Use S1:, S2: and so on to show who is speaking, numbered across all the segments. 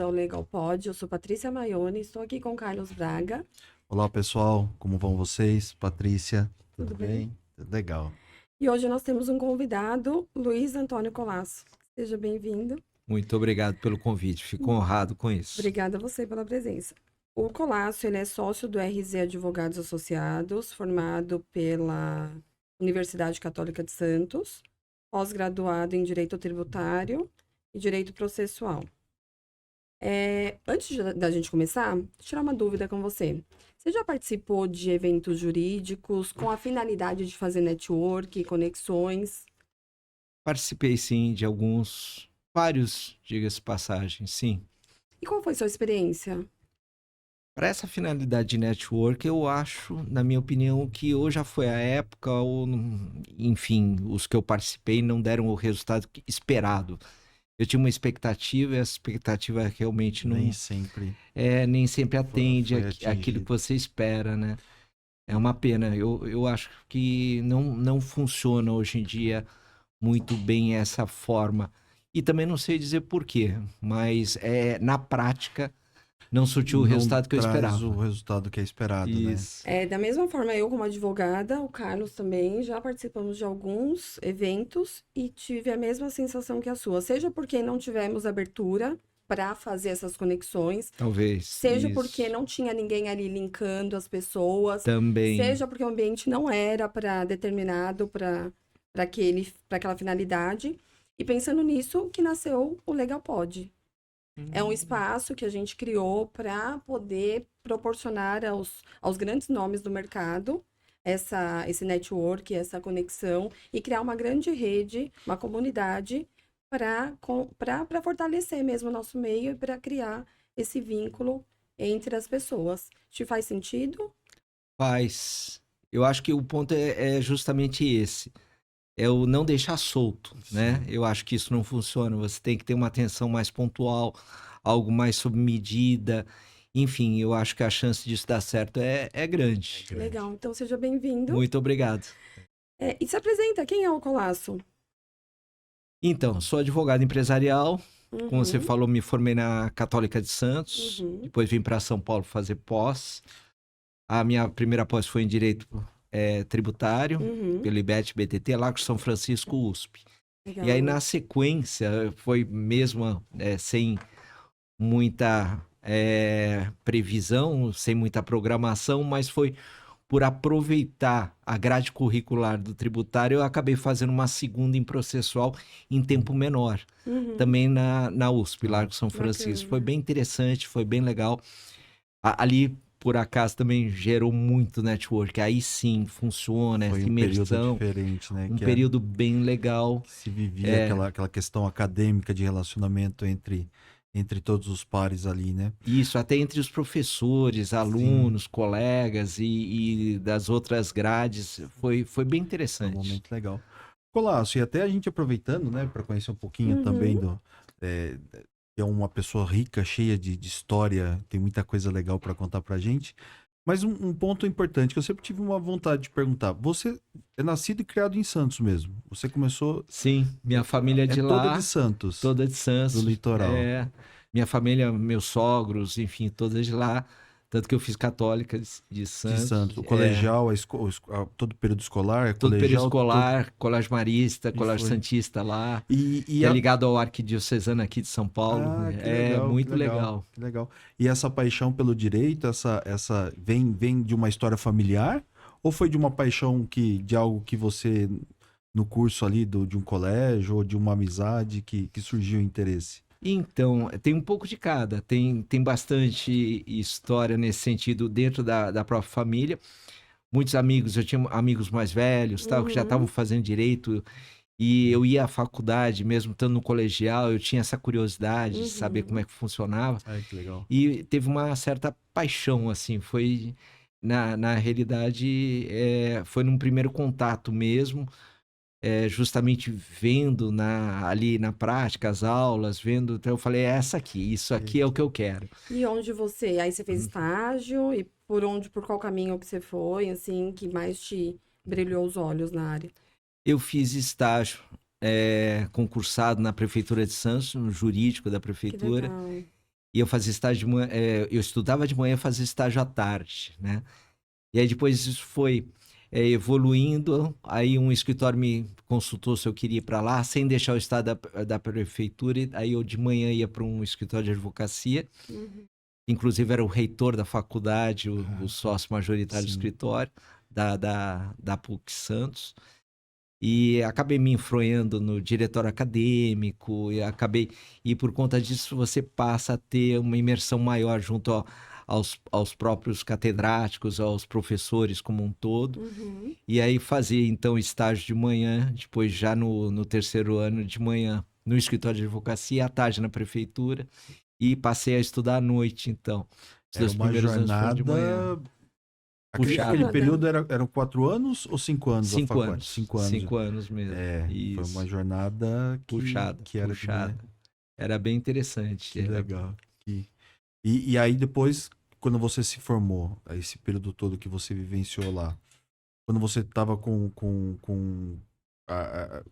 S1: ao Legal Pod. Eu sou Patrícia Maione, estou aqui com o Carlos Braga.
S2: Olá, pessoal, como vão vocês? Patrícia, tudo
S1: Tudo bem?
S2: bem? Tudo legal.
S1: E hoje nós temos um convidado, Luiz Antônio Colasso. Seja bem-vindo.
S3: Muito obrigado pelo convite, fico honrado com isso.
S1: Obrigada a você pela presença. O Colasso, ele é sócio do RZ Advogados Associados, formado pela Universidade Católica de Santos, pós-graduado em Direito Tributário e Direito Processual. Antes da gente começar, deixa eu tirar uma dúvida com você. Você já participou de eventos jurídicos com a finalidade de fazer network, conexões?
S3: Participei sim de vários, diga-se passagem, sim.
S1: E qual foi sua experiência?
S3: Para essa finalidade de network, eu acho, na minha opinião, que ou já foi a época, ou, enfim, os que eu participei não deram o resultado esperado. Eu tinha uma expectativa e essa expectativa realmente
S2: Nem sempre
S3: nem sempre atende
S2: foi
S3: aquilo
S2: atingido.
S3: que você espera, né? É uma pena. Eu acho que não funciona hoje em dia muito bem essa forma. E também não sei dizer por quê, mas na prática não surtiu o
S2: Não
S3: resultado que eu
S2: traz
S3: esperava.
S2: o resultado que é esperado,
S3: Isso.
S1: Da mesma forma, eu como advogada, o Carlos também, já participamos de alguns eventos e tive a mesma sensação que a sua. Seja porque não tivemos abertura para fazer essas conexões,
S3: Talvez.
S1: seja
S3: isso.
S1: porque não tinha ninguém ali linkando as pessoas,
S3: Também.
S1: seja porque o ambiente não era determinado para aquela finalidade. E pensando nisso, que nasceu o Legal Pod. É um espaço que a gente criou para poder proporcionar aos grandes nomes do mercado esse network, essa conexão e criar uma grande rede, uma comunidade para fortalecer mesmo o nosso meio e para criar esse vínculo entre as pessoas. Te faz sentido?
S3: Faz. Eu acho que o ponto é justamente esse. É o não deixar solto, né? Eu acho que isso não funciona. Você tem que ter uma atenção mais pontual, algo mais sob medida. Enfim, eu acho que a chance disso dar certo é grande.
S1: Legal, então seja bem-vindo.
S3: Muito obrigado.
S1: E se apresenta, quem é o Colasso?
S3: Então, sou advogado empresarial. Como você
S1: Uhum,
S3: falou, me formei na Católica de Santos.
S1: uhum,
S3: Depois vim para São Paulo fazer pós. A minha primeira pós foi em Direito Tributário,
S1: uhum.
S3: pelo IBET BTT, lá com São Francisco USP.
S1: Legal.
S3: E aí, na sequência, foi mesmo sem muita previsão, sem muita programação, mas foi por aproveitar a grade curricular do tributário, eu acabei fazendo uma segunda em processual em tempo menor,
S1: Uhum.
S3: também na USP, Largo São Francisco.
S1: Bacana.
S3: Foi bem interessante, foi bem legal. Ali, por acaso, também gerou muito network. Aí sim, funciona,
S2: Foi
S3: essa
S2: um período
S3: imersão,
S2: diferente, né?
S3: um período bem legal.
S2: Que se vivia aquela questão acadêmica de relacionamento entre todos os pares ali, né?
S3: Isso, até entre os professores, alunos, colegas e das outras grades, foi bem
S2: Foi um
S3: interessante.
S2: momento legal. Colasso, e até a gente aproveitando, né, para conhecer um pouquinho também é uma pessoa rica, cheia de história, tem muita coisa legal para contar pra gente. Mas um ponto importante que eu sempre tive uma vontade de perguntar: você é nascido e criado em Santos mesmo? Você começou.
S3: Sim, minha família é de
S2: toda
S3: lá,
S2: de Santos,
S3: toda de Santos.
S2: do litoral.
S3: Minha família, meus sogros, enfim, todas de lá. Tanto que eu fiz Católica de
S2: De
S3: Santos.
S2: Santos. O colegial, todo período escolar,
S3: Todo período
S2: colegial.
S3: escolar, Colégio Marista,
S2: E
S3: Colégio
S2: foi.
S3: Santista lá,
S2: E
S3: que é ligado ao Arquidiocesano aqui de São Paulo.
S2: que legal,
S3: Muito
S2: que
S3: legal.
S2: Que legal. E essa paixão pelo direito, vem de uma história familiar? Ou foi de uma paixão de algo que você, no curso ali de um colégio, ou de uma amizade que surgiu o interesse?
S3: Então, tem um pouco de cada. Tem bastante história nesse sentido dentro da própria família. Muitos amigos, eu tinha amigos mais velhos, tal, que já estavam fazendo direito. E eu ia à faculdade, mesmo estando no colegial, eu tinha essa curiosidade de saber como é que funcionava.
S2: Ai, que legal.
S3: E teve uma certa paixão, assim, foi, na realidade, foi num primeiro contato mesmo, justamente vendo ali na prática, as aulas, vendo, então eu falei, isso aqui é o que eu quero.
S1: E onde aí você fez estágio e por qual caminho que você foi, assim, que mais te brilhou os olhos na área?
S3: Eu fiz estágio concursado na Prefeitura de Santos, no jurídico da
S1: Que
S3: Prefeitura,
S1: legal.
S3: E eu fazia estágio de manhã, eu estudava de manhã e fazia estágio à tarde, né? E aí depois isso foi evoluindo, aí um escritório me consultou se eu queria ir para lá, sem deixar o estado da prefeitura, e aí eu de manhã ia para um escritório de advocacia,
S1: Uhum.
S3: inclusive era o reitor da faculdade, o sócio majoritário do
S2: Sim.
S3: escritório, da PUC Santos, e acabei me enfronhando no diretório acadêmico, e por conta disso você passa a ter uma imersão maior junto aos próprios catedráticos, aos professores como um todo.
S1: Uhum.
S3: E aí fazia então estágio de manhã, depois já no terceiro ano de manhã no escritório de advocacia, à tarde na prefeitura, e passei a estudar à noite, então. Os
S2: Era
S3: 2
S2: uma
S3: primeiros anos foram de manhã.
S2: jornada. Aquele
S3: Puxada.
S2: período eram 4 anos ou 5 anos a
S3: 5
S2: faculdade?
S3: anos.
S2: 5 anos.
S3: 5 anos mesmo.
S2: Foi uma
S3: Isso.
S2: jornada
S3: Puxada,
S2: que era de manhã.
S3: puxada. Era bem interessante.
S2: Que legal. E aí depois, quando você se formou, esse período todo que você vivenciou lá, quando você estava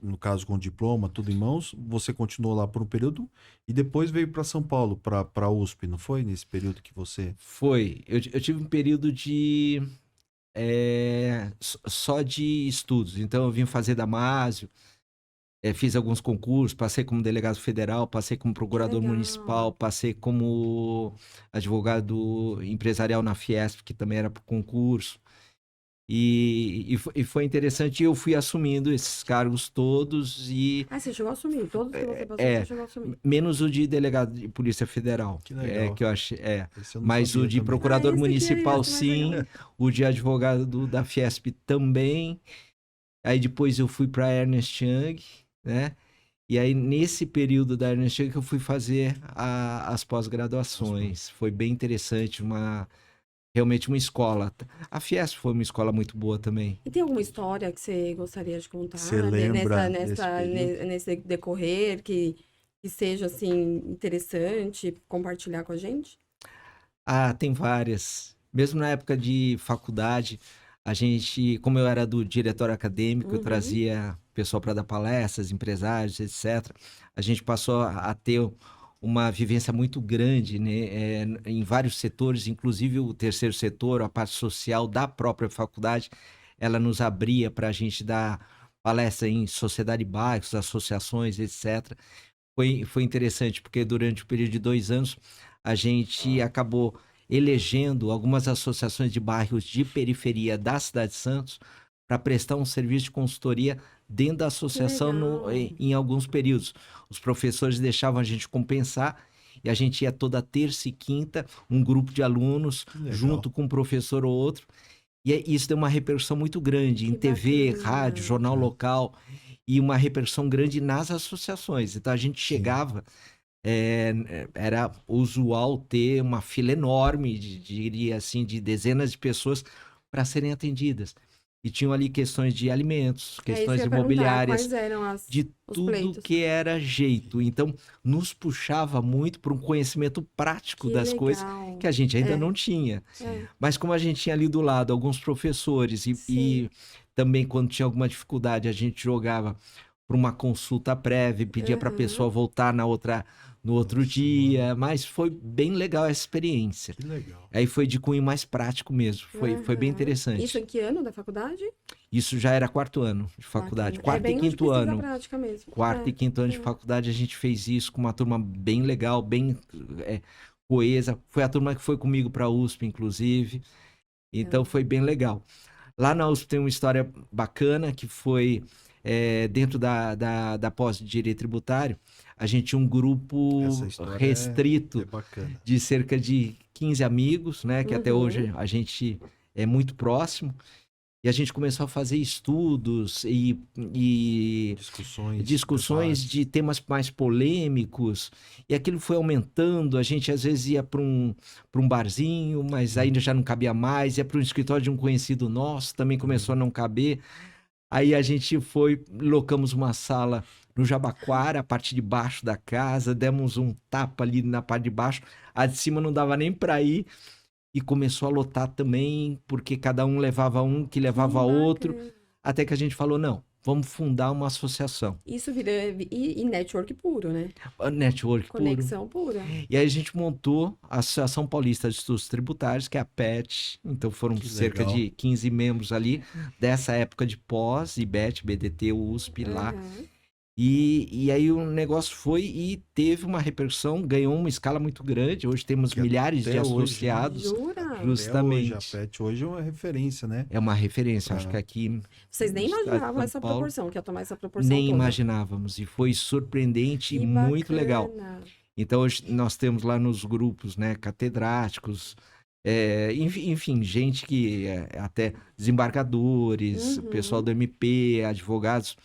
S2: no caso com o diploma, tudo em mãos, você continuou lá por um período e depois veio para São Paulo, para a USP, não foi? Nesse período que você...
S3: Foi. Eu tive um período de... só de estudos. Então eu vim fazer Damásio, fiz alguns concursos, passei como delegado federal, passei como procurador
S1: legal.
S3: municipal, passei como advogado empresarial na Fiesp, que também era por concurso. E foi interessante, eu fui assumindo esses cargos todos e
S1: Você chegou a assumir. Todos que você passou,
S3: é,
S1: você chegou a assumir.
S3: menos o de delegado de Polícia Federal,
S2: Que legal.
S3: que eu achei,
S2: Esse eu não
S3: mas
S2: sabia
S3: o de
S2: também.
S3: procurador
S1: esse aqui
S3: municipal
S1: ia ser mais
S3: sim,
S1: legal.
S3: o de advogado da Fiesp também. Aí depois eu fui para Ernst Young, né? E aí nesse período da Ernst Young que eu fui fazer as pós-graduações. Foi bem interessante, realmente uma escola. A Fiesp foi uma escola muito boa também.
S1: E tem alguma história que você gostaria de contar?
S2: Você lembra
S1: nesse decorrer que seja, assim, interessante compartilhar com a gente?
S3: Tem várias. Mesmo na época de faculdade, a gente, como eu era do diretório acadêmico, eu
S1: Uhum.
S3: trazia pessoal para dar palestras, empresários, etc. A gente passou a ter uma vivência muito grande, né, em vários setores, inclusive o terceiro setor, a parte social da própria faculdade, ela nos abria para a gente dar palestra em sociedade de bairros, associações, etc. Foi interessante, porque durante o período de 2 anos, a gente acabou elegendo algumas associações de bairros de periferia da cidade de Santos para prestar um serviço de consultoria dentro da associação em alguns períodos. Os professores deixavam a gente compensar e a gente ia toda terça e quinta, um grupo de alunos, junto com um professor ou outro. E isso deu uma repercussão muito grande em TV,
S1: bacana.
S3: rádio, jornal local, e uma repercussão grande nas associações. Então a gente chegava, era usual ter uma fila enorme, diria assim, de dezenas de pessoas para serem atendidas. E tinham ali questões de alimentos, questões imobiliárias,
S1: quais eram
S3: de tudo
S1: pleitos.
S3: que era jeito. Então, nos puxava muito para um conhecimento prático das coisas que a gente ainda não tinha. Mas como a gente tinha ali do lado alguns professores e também quando tinha alguma dificuldade, a gente jogava para uma consulta prévia, pedia para a pessoa voltar no outro dia, mas foi bem legal essa experiência.
S2: Que legal.
S3: Aí foi de cunho mais prático mesmo, foi bem interessante.
S1: Isso em que ano da faculdade?
S3: Isso já era 4º ano de faculdade, 4º e 5º ano.
S1: Prática mesmo.
S3: 4º e 5º ano de faculdade a gente fez isso com uma turma bem legal, bem coesa. Foi a turma que foi comigo para a USP, inclusive. Então foi bem legal. Lá na USP tem uma história bacana que foi dentro da pós de Direito Tributário. A gente tinha um grupo restrito de cerca de 15 amigos, né? Que até hoje a gente é muito próximo. E a gente começou a fazer estudos e discussões de temas mais polêmicos. E aquilo foi aumentando. A gente às vezes ia para um barzinho, mas ainda já não cabia mais. Ia para um escritório de um conhecido nosso, também começou a não caber. Aí a gente locamos uma sala no Jabaquara, a parte de baixo da casa, demos um tapa ali na parte de baixo, a de cima não dava nem para ir, e começou a lotar também, porque cada um levava um que levava outro, até que a gente falou, não, vamos fundar uma associação.
S1: Isso vira e network puro, né?
S3: A network puro.
S1: Conexão pura.
S3: E aí a gente montou a Associação Paulista de Estudos Tributários, que é a PET. Então foram
S2: Que
S3: cerca
S2: legal.
S3: de 15 membros ali, dessa época de pós, IBET, BDT, USP lá.
S1: Aham.
S3: E aí o negócio foi e teve uma repercussão, ganhou uma escala muito grande. Hoje temos
S2: Que
S3: milhares
S2: até
S3: de
S2: hoje,
S3: associados.
S1: Jura?
S3: Justamente.
S2: Até hoje, a PET hoje é uma referência, né?
S3: É uma referência. Acho
S2: Ah.
S3: que aqui
S1: Vocês nem
S3: no estado de
S1: imaginavam
S3: São
S1: essa
S3: Paulo,
S1: proporção, que ia tomar essa proporção
S3: nem
S1: toda.
S3: imaginávamos. E foi surpreendente
S1: Que
S3: e muito legal.
S1: bacana.
S3: Então, hoje nós temos lá nos grupos, né, catedráticos, enfim, gente que até desembargadores,
S1: Uhum.
S3: pessoal do MP, advogados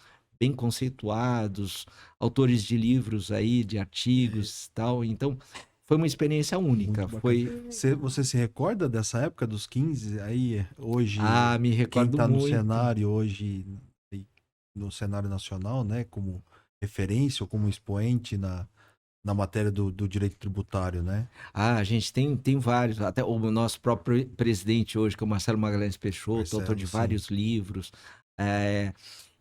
S3: bem conceituados, autores de livros aí, de artigos e tal. Então, foi uma experiência única.
S2: Muito
S3: Foi,
S2: Você se recorda dessa época dos 15? Aí, hoje,
S3: me
S2: quem
S3: recordo
S2: está no
S3: muito.
S2: cenário hoje, no cenário nacional, né? Como referência ou como expoente na matéria do direito tributário, né?
S3: A gente tem vários, até o nosso próprio presidente hoje, que é o Marcelo Magalhães Peixoto,
S2: Marcelo,
S3: autor de
S2: sim.
S3: vários livros,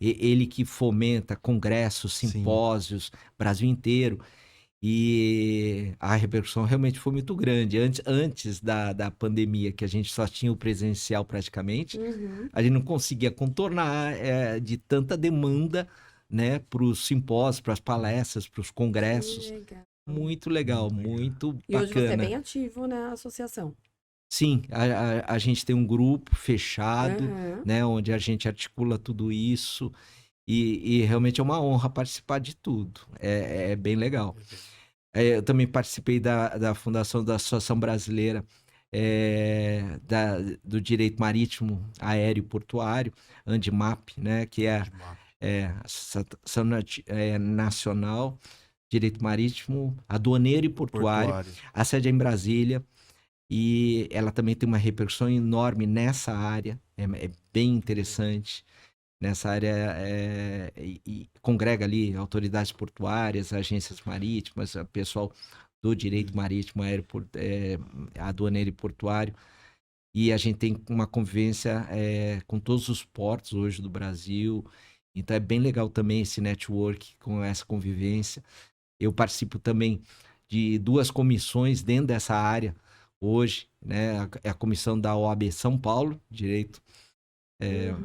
S3: ele que fomenta congressos,
S2: Sim.
S3: simpósios, Brasil inteiro, e a repercussão realmente foi muito grande. Antes da pandemia, que a gente só tinha o presencial praticamente,
S1: Uhum.
S3: a gente não conseguia contornar de tanta demanda, né, para os simpósios, para as palestras, para os congressos.
S1: Que legal.
S3: Muito legal,
S2: Muito legal.
S3: muito
S1: E hoje você é
S3: bacana.
S1: bem ativo na associação.
S3: Sim, a gente tem um grupo fechado,
S1: Aham.
S3: né, onde a gente articula tudo isso e realmente é uma honra participar de tudo. É bem legal. Eu também participei da fundação da Associação Brasileira do Direito Marítimo, Aéreo e Portuário, ANDIMAP, né, que é a Associação Nacional Direito Marítimo, Aduaneiro e Portuário. A sede é em Brasília. E ela também tem uma repercussão enorme nessa área, é bem interessante. Nessa área, e congrega ali autoridades portuárias, agências marítimas, pessoal do direito marítimo, aduaneiro e portuário. E a gente tem uma convivência com todos os portos hoje do Brasil. Então é bem legal também esse network com essa convivência. Eu participo também de 2 comissões dentro dessa área hoje, né? É a comissão da OAB São Paulo, Direito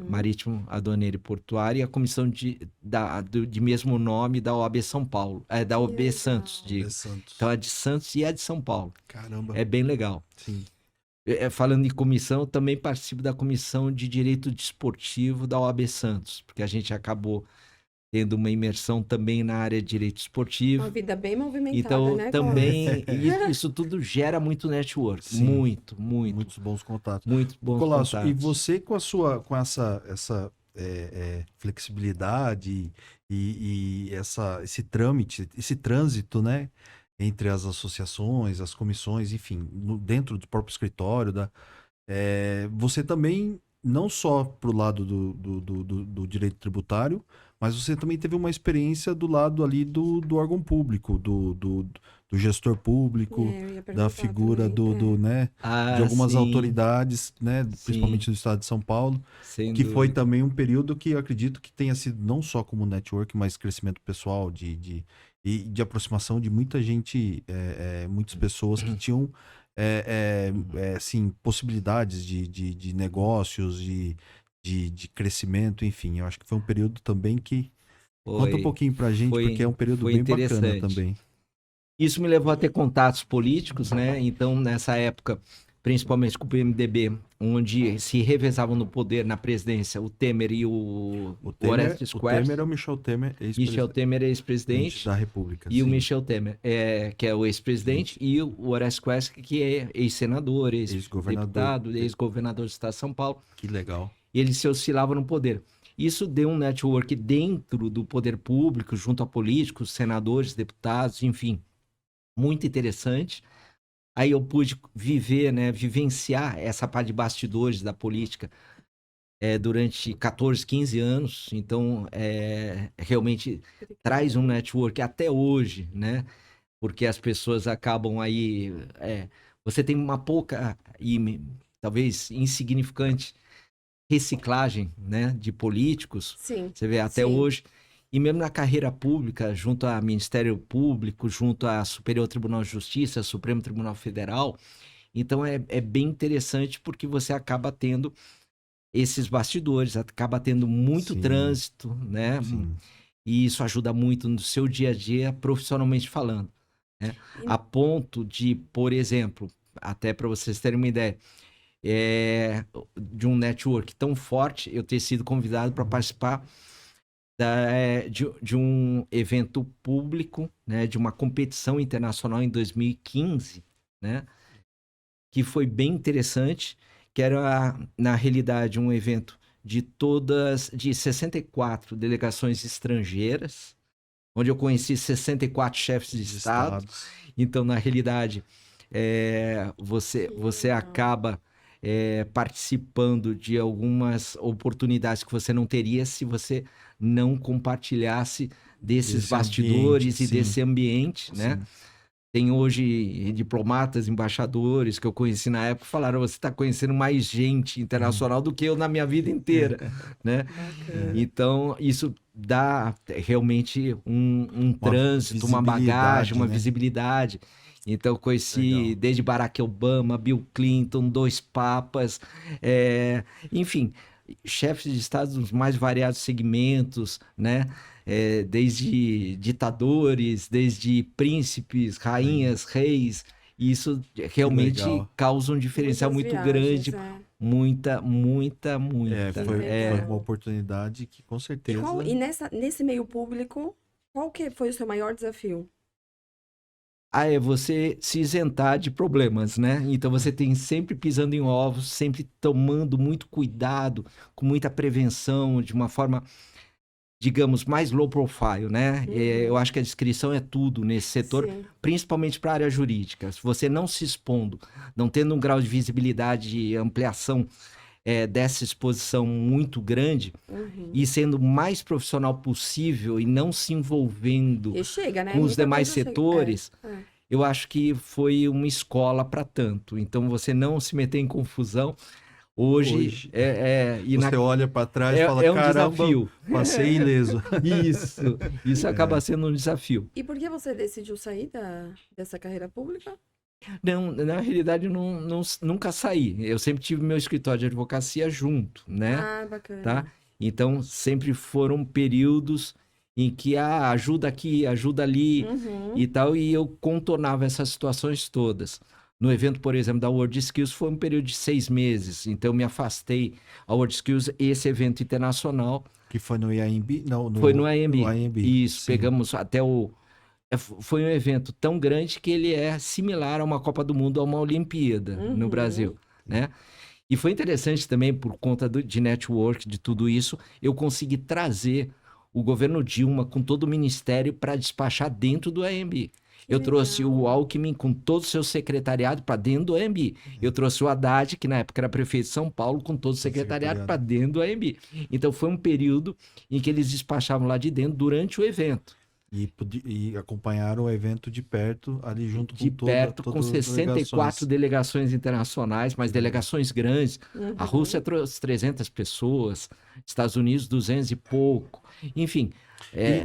S3: Marítimo, Aduaneiro e Portuário, e a comissão de mesmo nome da OAB São Paulo, da OAB
S1: legal.
S3: Santos, digo. Então a de Santos e a de São Paulo.
S2: Caramba.
S3: É bem legal.
S2: Sim.
S3: Falando em comissão, eu também participo da comissão de Direito Desportivo da OAB Santos, porque a gente acabou tendo uma imersão também na área de direito esportivo.
S1: Uma vida bem movimentada,
S3: Então,
S1: né,
S3: também, isso tudo gera muito network.
S2: Sim.
S3: Muito.
S2: Muitos bons contatos.
S3: Muito bons
S2: Colasso,
S3: contatos.
S2: e você com essa flexibilidade e esse trâmite, esse trânsito, né, entre as associações, as comissões, enfim, dentro do próprio escritório, você também, não só pro lado do direito tributário, mas você também teve uma experiência do lado ali do órgão público, do gestor público,
S1: eu ia
S2: da
S1: perguntar
S2: figura
S1: também.
S2: né, de algumas
S3: sim,
S2: autoridades, né,
S3: Sim.
S2: principalmente do estado de São Paulo,
S3: sem
S2: que foi
S3: dúvida.
S2: também um período que eu acredito que tenha sido não só como network, mas crescimento pessoal, de aproximação de muita gente, muitas pessoas que tinham assim, possibilidades de negócios, de crescimento, enfim. Eu acho que foi um período também que... Conta um pouquinho pra gente, porque é um período
S3: foi
S2: bem bacana
S3: interessante.
S2: também.
S3: Isso me levou a ter contatos políticos, né? Então, nessa época, principalmente com o PMDB, onde se revezavam no poder, na presidência, o Temer e o Orestes
S2: O
S3: Quercia.
S2: Temer é o Michel Temer,
S3: Michel Temer é ex-presidente.
S2: da República.
S3: E o
S2: sim.
S3: Michel Temer, que é o ex-presidente, e o Orestes Quercia, que é ex-senador, ex-deputado, ex-governador do estado de São Paulo.
S2: Que legal.
S3: E eles se oscilavam no poder. Isso deu um network dentro do poder público, junto a políticos, senadores, deputados, enfim, muito interessante. Aí eu pude vivenciar essa parte de bastidores da política durante 14, 15 anos. Então, realmente traz um network até hoje, né? Porque as pessoas acabam aí... você tem uma pouca e talvez insignificante reciclagem, né, de políticos.
S1: Sim.
S3: Você vê até
S1: Sim.
S3: hoje. E mesmo na carreira pública, junto ao Ministério Público, junto ao Superior Tribunal de Justiça, Supremo Tribunal Federal. Então é bem interessante porque você acaba tendo esses bastidores, acaba tendo muito
S2: Sim.
S3: trânsito, né?
S2: Sim.
S3: E isso ajuda muito no seu dia a dia, profissionalmente falando, né?
S1: E-
S3: A ponto de, por exemplo, até para vocês terem uma ideia, de um network tão forte, eu ter sido convidado para participar de um evento público, né? De uma competição internacional em 2015, né? Que foi bem interessante, que era, na realidade, um evento de 64 delegações estrangeiras, onde eu conheci 64 chefes de
S2: Os
S3: Estado.
S2: estados.
S3: Então, na realidade, você
S1: legal.
S3: acaba participando de algumas oportunidades que você não teria se você não compartilhasse desses
S2: Desse
S3: bastidores
S2: ambiente,
S3: e
S2: sim.
S3: desse ambiente, né?
S2: Sim.
S3: Tem hoje diplomatas, embaixadores que eu conheci na época, falaram: você está conhecendo mais gente internacional do que eu na minha vida inteira, né?
S1: Bacana.
S3: Então, isso dá realmente um trânsito, uma bagagem, uma
S2: né?
S3: visibilidade. Então, eu conheci
S2: Legal.
S3: desde Barack Obama, Bill Clinton, 2 papas, enfim, chefes de Estado dos mais variados segmentos, né? Desde ditadores, desde príncipes, rainhas, reis. E isso realmente
S2: legal.
S3: causa um diferencial
S1: Muitas
S3: muito
S1: viagens,
S3: grande, muita.
S2: Foi
S1: legal.
S2: uma oportunidade que com
S1: E,
S2: certeza.
S1: nesse meio público, qual que foi o seu maior desafio?
S3: É você se isentar de problemas, né? Então você tem sempre pisando em ovos, sempre tomando muito cuidado, com muita prevenção, de uma forma, digamos, mais low profile, né? Eu acho que a descrição é tudo nesse setor,
S1: Sim.
S3: principalmente para a área jurídica. Se você não se expondo, não tendo um grau de visibilidade e ampliação dessa exposição muito grande, e sendo o mais profissional possível e não se envolvendo
S1: E chega, né?
S3: com os
S1: Muita
S3: demais
S1: coisa chega.
S3: setores,
S1: É.
S3: eu acho que foi uma escola para tanto. Então, você não se meter em confusão. Hoje
S2: Você olha para trás e fala:
S3: é um
S2: caramba,
S3: desafio.
S2: passei ileso.
S3: Isso acaba sendo um desafio.
S1: E por que você decidiu sair dessa carreira pública?
S3: Não, na realidade, eu nunca saí. Eu sempre tive meu escritório de advocacia junto, né?
S1: Ah, bacana.
S3: Tá? Então, sempre foram períodos em que ajuda aqui, ajuda ali e tal, e eu contornava essas situações todas. No evento, por exemplo, da World Skills, foi um período de 6 meses, então eu me afastei. A World Skills, esse evento internacional,
S2: Que foi no IAMB? Não,
S3: foi no IAMB.
S2: IAMB.
S3: Isso,
S2: Sim.
S3: pegamos até foi um evento tão grande que ele é similar a uma Copa do Mundo, a uma Olimpíada no Brasil, né? E foi interessante também, por conta de network, de tudo isso, eu consegui trazer o governo Dilma com todo o ministério para despachar dentro do AMB. Eu trouxe o Alckmin com todo o seu secretariado para dentro do AMB. Eu trouxe o Haddad, que na época era prefeito de São Paulo, com todo o secretariado para dentro do AMB. Então foi um período em que eles despachavam lá de dentro durante o evento.
S2: E acompanharam o evento de perto, ali junto
S3: De
S2: com
S3: perto, com
S2: todas as
S3: 64 delegações internacionais, mas delegações grandes. A Rússia trouxe 300 pessoas, Estados Unidos 200 e pouco. Enfim.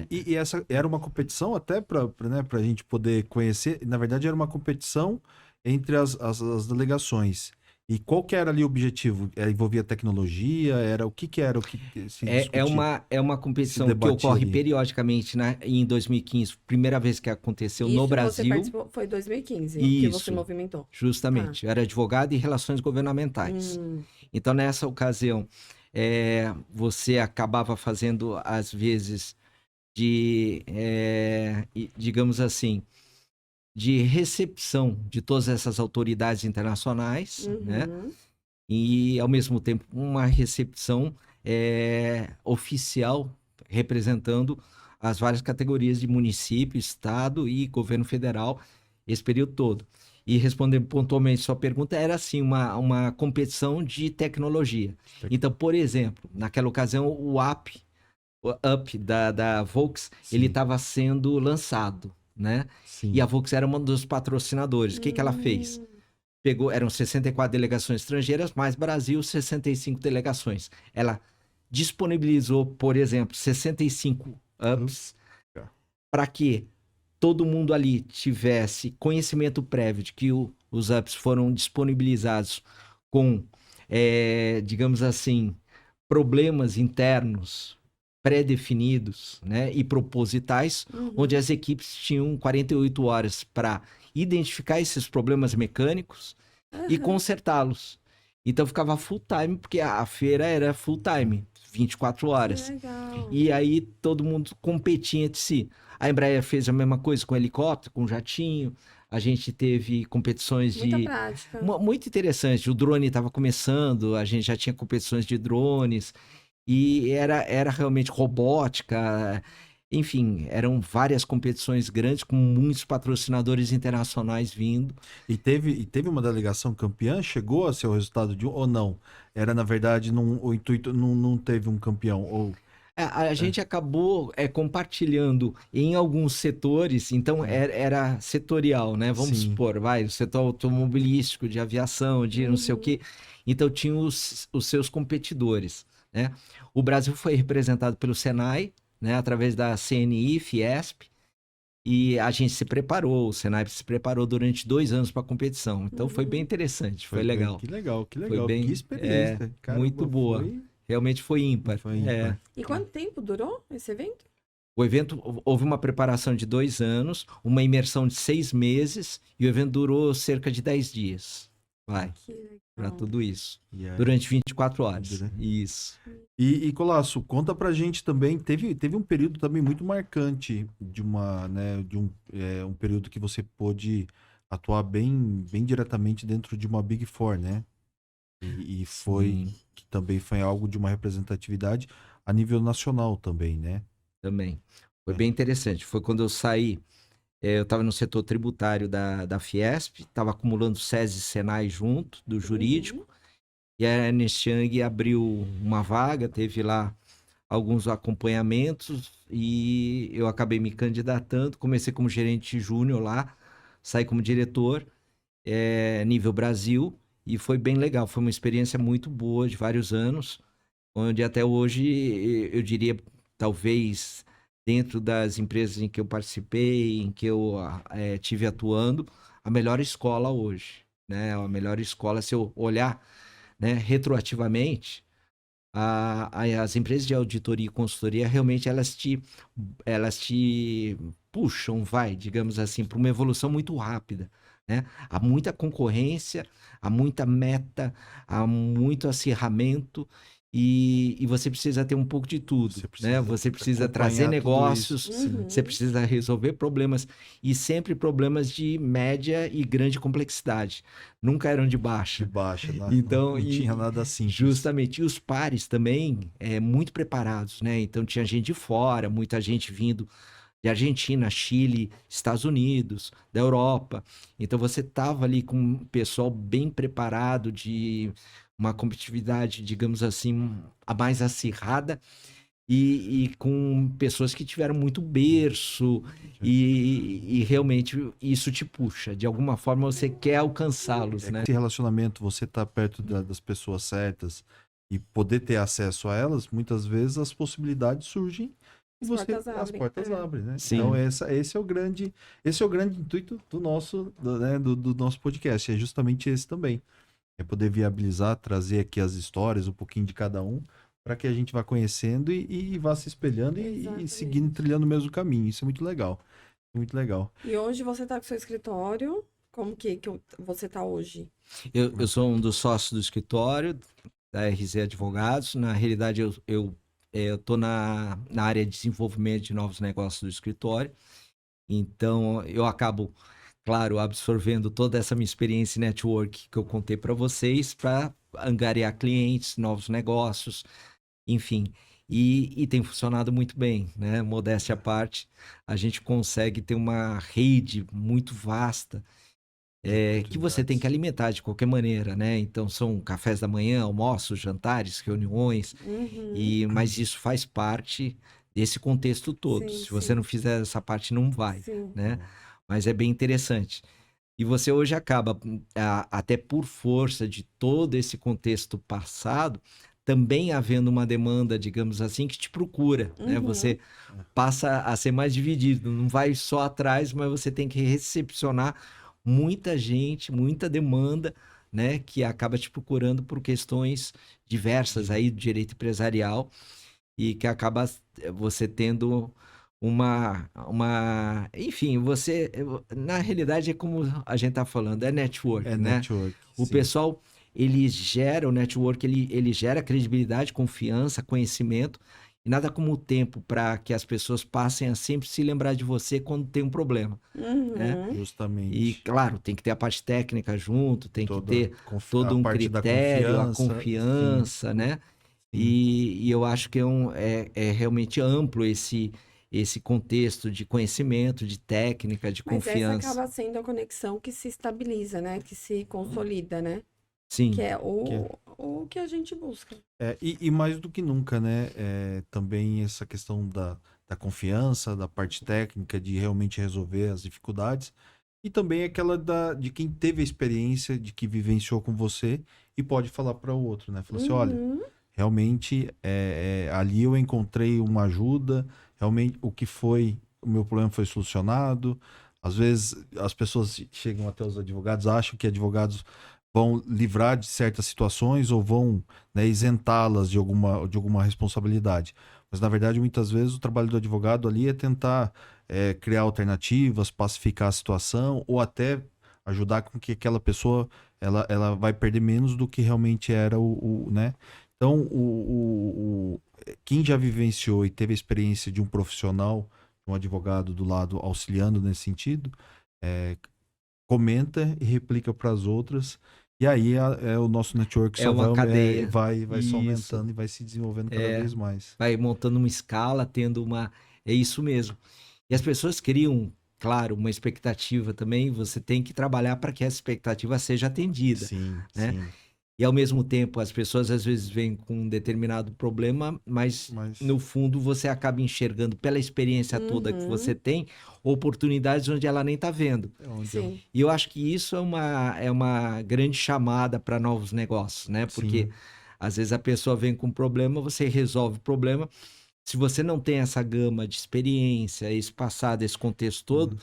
S2: E essa era uma competição até para a gente poder conhecer. Na verdade, era uma competição entre as delegações. E qual que era ali o objetivo? Envolvia tecnologia? Era o que era o que se discutia?
S3: É uma competição
S2: Se
S3: que
S2: debatia
S3: ocorre
S2: ali.
S3: periodicamente em 2015, primeira vez que aconteceu
S1: Isso
S3: no
S1: você
S3: Brasil.
S1: participou, foi 2015 que você
S3: Isso.
S1: movimentou.
S3: Justamente. Era advogado e relações governamentais. Então, nessa ocasião, você acabava fazendo, às vezes, digamos assim, de recepção de todas essas autoridades internacionais, né? E, ao mesmo tempo, uma recepção oficial, representando as várias categorias de município, estado e governo federal, esse período todo. E respondendo pontualmente sua pergunta, era assim, uma competição de tecnologia. Então, por exemplo, naquela ocasião, o Up da Volks, ele estava sendo lançado, né?
S2: Sim.
S3: E a Volks era uma dos patrocinadores. O que ela fez? eram 64 delegações estrangeiras, mais Brasil, 65 delegações. Ela disponibilizou, por exemplo, 65 hubs para que todo mundo ali tivesse conhecimento prévio de que os hubs foram disponibilizados com, digamos assim, problemas internos pré-definidos, né, e propositais, onde as equipes tinham 48 horas para identificar esses problemas mecânicos e consertá-los. Então ficava full time, porque a feira era full time, 24 horas.
S1: Que legal.
S3: E aí todo mundo competia entre si. A Embraer fez a mesma coisa com helicóptero, com jatinho. A gente teve competições
S1: Muita prática.
S3: muito interessante. O drone estava começando, a gente já tinha competições de drones. E era realmente robótica. Enfim, eram várias competições grandes com muitos patrocinadores internacionais vindo.
S2: E teve uma delegação campeã? Chegou a ser o resultado de um ou não? Era, na verdade, o intuito não teve um campeão? Ou...
S3: A gente acabou compartilhando em alguns setores, então era setorial, né? Vamos supor, o setor automobilístico, de aviação, de não sei o quê. Então tinha os seus competidores, né? O Brasil foi representado pelo Senai, né? Através da CNI, Fiesp, e a gente se preparou, o Senai se preparou durante 2 anos para a competição. Então foi bem interessante, foi legal.
S2: Que legal.
S3: Foi bem,
S2: que experiência. Caramba,
S3: muito boa. Realmente foi ímpar.
S2: Foi ímpar.
S1: E quanto tempo durou esse evento?
S3: O evento, houve uma preparação de 2 anos, uma imersão de 6 meses, e o evento durou cerca de 10 dias. Para tudo isso. Durante 24 horas. Isso.
S2: E Colasso, conta pra gente também, teve um período também muito marcante de um período que você pôde atuar bem diretamente dentro de uma Big Four, né? E que também foi algo de uma representatividade a nível nacional também, né?
S3: Também. Foi bem interessante. Foi quando eu saí, eu estava no setor tributário da Fiesp, estava acumulando SESI e Senai junto, do jurídico, e a Ernst Young abriu uma vaga, teve lá alguns acompanhamentos, e eu acabei me candidatando, comecei como gerente júnior lá, saí como diretor, nível Brasil, e foi bem legal, foi uma experiência muito boa de vários anos, onde até hoje, eu diria, talvez, dentro das empresas em que eu participei, em que eu tive atuando, a melhor escola hoje, né? A melhor escola, se eu olhar, né, retroativamente, as empresas de auditoria e consultoria, realmente, elas te puxam, digamos assim, para uma evolução muito rápida. Né? Há muita concorrência, há muita meta, há muito acirramento e você precisa ter um pouco de tudo, né? Você precisa trazer negócios, você precisa resolver problemas e sempre problemas de média e grande complexidade. Nunca eram de baixa.
S2: De baixa, né?
S3: Então,
S2: não tinha nada assim.
S3: Justamente. E os pares também muito preparados, né? Então tinha gente de fora, muita gente vindo de Argentina, Chile, Estados Unidos, da Europa. Então você estava ali com um pessoal bem preparado, de uma competitividade, digamos assim, a mais acirrada, e com pessoas que tiveram muito berço, e realmente isso te puxa. De alguma forma você quer alcançá-los, né?
S2: Esse relacionamento, você tá perto das pessoas certas e poder ter acesso a elas, muitas vezes as possibilidades surgem. As portas abrem, né?
S3: Sim.
S2: Então esse é o grande intuito do nosso, do nosso podcast, é justamente esse também. É poder viabilizar, trazer aqui as histórias, um pouquinho de cada um, para que a gente vá conhecendo e vá se espelhando e seguindo, trilhando o mesmo caminho. Isso é muito legal. Muito legal.
S1: E hoje você está com seu escritório, como que você está hoje?
S3: Eu sou um dos sócios do escritório da RZ Advogados. Na realidade, eu estou na área de desenvolvimento de novos negócios do escritório, então eu acabo, claro, absorvendo toda essa minha experiência em network que eu contei para vocês, para angariar clientes, novos negócios, enfim, e tem funcionado muito bem, né? Modéstia à parte, a gente consegue ter uma rede muito vasta, que você tem que alimentar de qualquer maneira, né? Então são cafés da manhã, almoços, jantares, reuniões, mas isso faz parte desse contexto todo. Se você não fizer essa parte, não vai, né? Mas é bem interessante. E você hoje acaba, até por força de todo esse contexto passado, também havendo uma demanda, digamos assim, que te procura, né?
S1: Uhum.
S3: Você passa a ser mais dividido, não vai só atrás, mas você tem que recepcionar muita gente, muita demanda, né? Que acaba te procurando por questões diversas aí do direito empresarial e que acaba você tendo enfim, na realidade é como a gente tá falando, é network,
S2: É
S3: né?
S2: network,
S3: O
S2: sim.
S3: pessoal, o network, ele gera credibilidade, confiança, conhecimento, e nada como o tempo para que as pessoas passem a sempre se lembrar de você quando tem um problema, né?
S1: Uhum.
S3: E,
S2: Justamente.
S3: claro, tem que ter a parte técnica junto, tem que
S2: Toda
S3: ter todo
S2: a
S3: um
S2: parte da
S3: critério, a
S2: sim,
S3: confiança, né?
S2: sim.
S3: E eu acho que é realmente amplo esse contexto de conhecimento, de técnica, de
S1: Mas essa
S3: confiança.
S1: acaba sendo a conexão que se estabiliza, né? Que se consolida, né? Que
S3: Sim,
S1: é
S2: Que é-
S1: o que a gente busca.
S2: e mais do que nunca, né? Também essa questão da confiança, da parte técnica, de realmente resolver as dificuldades. E também aquela de quem teve a experiência, de que vivenciou com você e pode falar para o outro, né? Falar assim, olha,
S1: Uhum.
S2: realmente ali eu encontrei uma ajuda, realmente o meu problema foi solucionado. Às vezes as pessoas chegam até os advogados, acham que advogados vão livrar de certas situações ou vão, né, isentá-las de alguma responsabilidade. Mas, na verdade, muitas vezes o trabalho do advogado ali é tentar criar alternativas, pacificar a situação ou até ajudar com que aquela pessoa ela vai perder menos do que realmente era né? Então, quem já vivenciou e teve a experiência de um profissional, um advogado do lado auxiliando nesse sentido, é, comenta e replica para as outras. E aí o nosso network
S3: é
S2: só
S3: uma cadeia.
S2: vai só
S3: Isso.
S2: aumentando e vai se desenvolvendo cada vez mais.
S3: Vai montando uma escala, tendo uma. É isso mesmo. E as pessoas criam, claro, uma expectativa também. Você tem que trabalhar para que essa expectativa seja atendida,
S2: Sim,
S3: né?
S2: sim.
S3: E ao mesmo tempo, as pessoas às vezes vêm com um determinado problema, mas
S2: Mas
S3: no fundo você acaba enxergando, pela experiência toda que você
S1: Uhum.
S3: tem, oportunidades onde ela nem está vendo.
S2: é onde eu.
S1: Sim.
S3: E eu acho que isso é uma grande chamada para novos negócios, né? Porque
S2: Sim.
S3: às vezes a pessoa vem com um problema, você resolve o problema. Se você não tem essa gama de experiência, esse passado, esse contexto todo,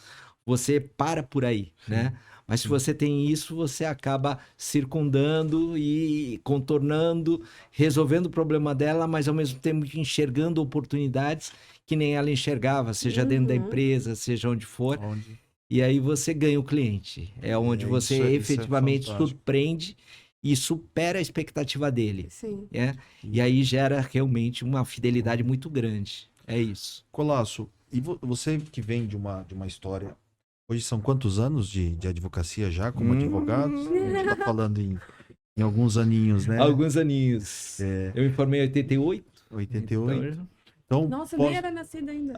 S3: você para por aí, né? Mas se
S2: sim.
S3: você tem isso, você acaba circundando e contornando, resolvendo o problema dela, mas ao mesmo tempo enxergando oportunidades que nem ela enxergava, seja dentro da
S1: Uhum.
S3: empresa, seja onde for.
S2: Onde
S3: E aí você ganha o cliente. É onde você
S2: isso é
S3: efetivamente
S2: fantástico.
S3: surpreende e supera a expectativa dele.
S1: Sim.
S3: Né? E aí gera realmente uma fidelidade muito grande. É isso.
S2: Colasso, e você que vem de uma história. Hoje são quantos anos de advocacia já como advogado? A gente está falando em alguns aninhos, né?
S3: Alguns aninhos. Eu me formei em 88.
S2: 88. Então,
S1: Nossa, eu nem era nascida ainda.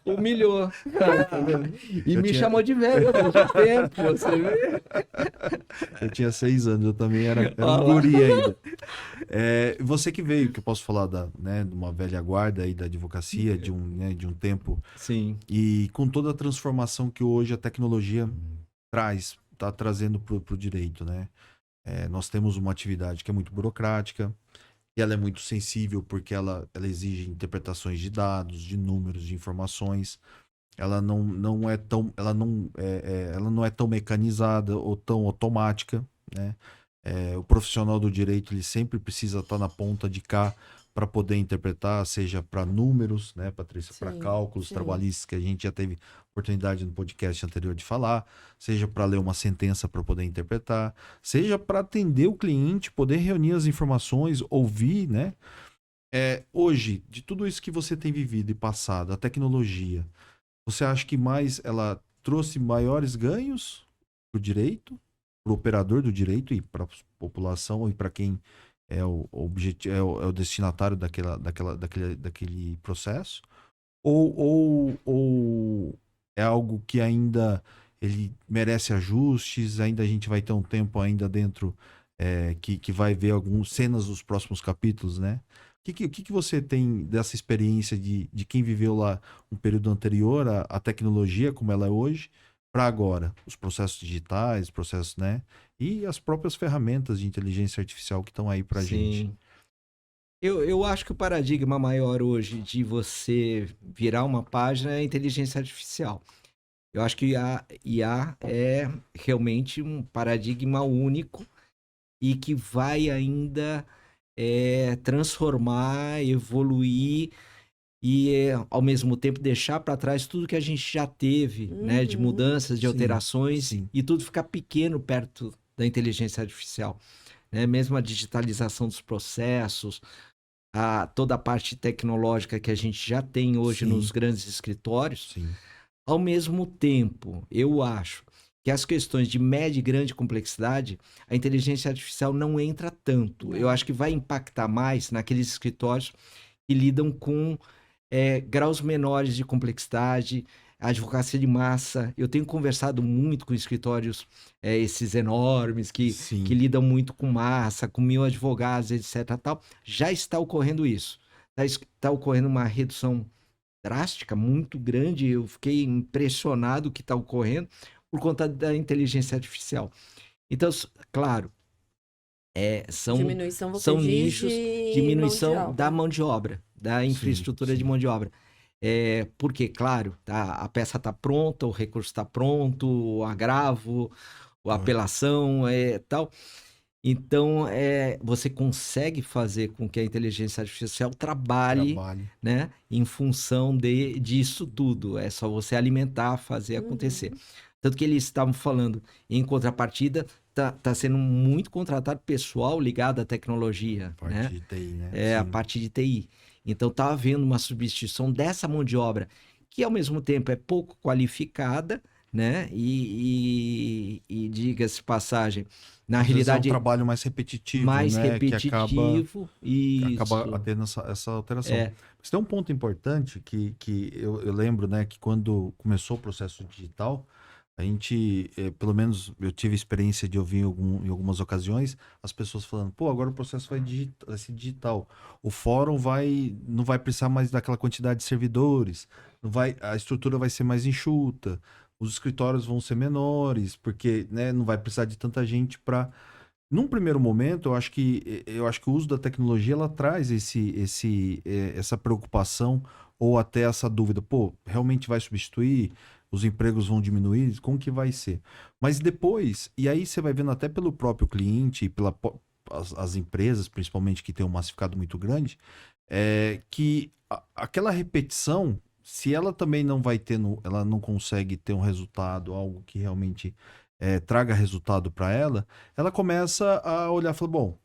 S3: Humilhou. E
S2: Eu
S3: me
S2: tinha-
S3: chamou de velho ao mesmo tempo, você vê?
S2: eu tinha 6 anos, eu também era
S3: Olha
S2: um
S3: lá.
S2: guri ainda. Você que veio, que eu posso falar né, de uma velha guarda aí da advocacia, de um tempo,
S3: Sim.
S2: e com toda a transformação que hoje a tecnologia está trazendo para o direito, né? Nós temos uma atividade que é muito burocrática, e ela é muito sensível porque ela exige interpretações de dados, de números, de informações. Ela não é tão, ela não é tão mecanizada ou tão automática, né? O profissional do direito ele sempre precisa estar na ponta de cá para poder interpretar, seja para números, né, Patrícia, para
S1: Sim,
S2: cálculos
S1: sim.
S2: trabalhistas que a gente já teve oportunidade no podcast anterior de falar, seja para ler uma sentença para poder interpretar, seja para atender o cliente, poder reunir as informações, ouvir, né? Hoje, de tudo isso que você tem vivido e passado, a tecnologia, você acha que mais ela trouxe maiores ganhos para o direito, para o operador do direito e para a população e para quem é o objetivo, é o destinatário daquele processo? Ou é algo que ainda ele merece ajustes, ainda a gente vai ter um tempo ainda dentro que vai ver algumas cenas dos próximos capítulos, né? O que você tem dessa experiência de quem viveu lá um período anterior à tecnologia como ela é hoje, para agora, os processos digitais, processos, né? E as próprias ferramentas de inteligência artificial que estão aí para a gente.
S3: Sim. Eu acho que o paradigma maior hoje de você virar uma página é a inteligência artificial. Eu acho que a IA é realmente um paradigma único e que vai ainda transformar, evoluir e, ao mesmo tempo, deixar para trás tudo que a gente já teve, né, de
S1: Uhum.
S3: mudanças, de
S2: Sim,
S3: alterações,
S2: sim.
S3: e tudo ficar pequeno perto da inteligência artificial, né? Mesmo a digitalização dos processos, toda a parte tecnológica que a gente já tem hoje
S2: Sim.
S3: nos grandes escritórios.
S2: Sim.
S3: Ao mesmo tempo, eu acho que as questões de média e grande complexidade, a inteligência artificial não entra tanto.
S1: Não.
S3: Eu acho que vai impactar mais naqueles escritórios que lidam com graus menores de complexidade, advocacia de massa. Eu tenho conversado muito com escritórios esses enormes, que
S2: Sim.
S3: lidam muito com massa, com 1000 advogados, etc. Tal. Já está ocorrendo isso. Está ocorrendo uma redução drástica, muito grande. Eu fiquei impressionado o que está ocorrendo por conta da inteligência artificial. Então, claro, são
S1: Diminuição, você diz,
S3: nichos,
S1: de
S3: diminuição
S1: mão de
S3: da
S1: obra.
S3: mão de obra, da infraestrutura
S2: sim.
S3: de mão de obra. Porque, claro, a peça está pronta, o recurso está pronto, o agravo, a apelação, tal. Então, você consegue fazer com que a inteligência artificial trabalhe, né, em função disso tudo. É só você alimentar, fazer acontecer.
S1: Uhum.
S3: Tanto que eles estavam falando, em contrapartida, tá sendo muito contratado pessoal ligado à tecnologia,
S2: Parte
S3: né?
S2: de TI, né?
S3: A
S2: Sim.
S3: parte de TI. Então, está havendo uma substituição dessa mão de obra, que ao mesmo tempo é pouco qualificada, né? E diga-se de passagem, na
S2: Às vezes é um
S3: realidade,
S2: trabalho mais repetitivo,
S3: mais
S2: né?
S3: repetitivo.
S2: Que acaba
S3: Isso.
S2: tendo essa alteração. Mas tem um ponto importante que eu lembro, né? Que quando começou o processo digital, a gente, pelo menos eu tive experiência de ouvir em algumas ocasiões, as pessoas falando, pô, agora o processo vai ser digital. O fórum não vai precisar mais daquela quantidade de servidores, a estrutura vai ser mais enxuta, os escritórios vão ser menores, porque, né, não vai precisar de tanta gente para... Num primeiro momento, eu acho que o uso da tecnologia ela traz essa preocupação ou até essa dúvida, pô, realmente vai substituir? Os empregos vão diminuir? Como que vai ser? Mas depois, e aí você vai vendo até pelo próprio cliente, as empresas, principalmente que tem um massificado muito grande, que aquela repetição, se ela também não vai ter, ela não consegue ter um resultado, algo que realmente traga resultado para ela, ela começa a olhar e falar, bom,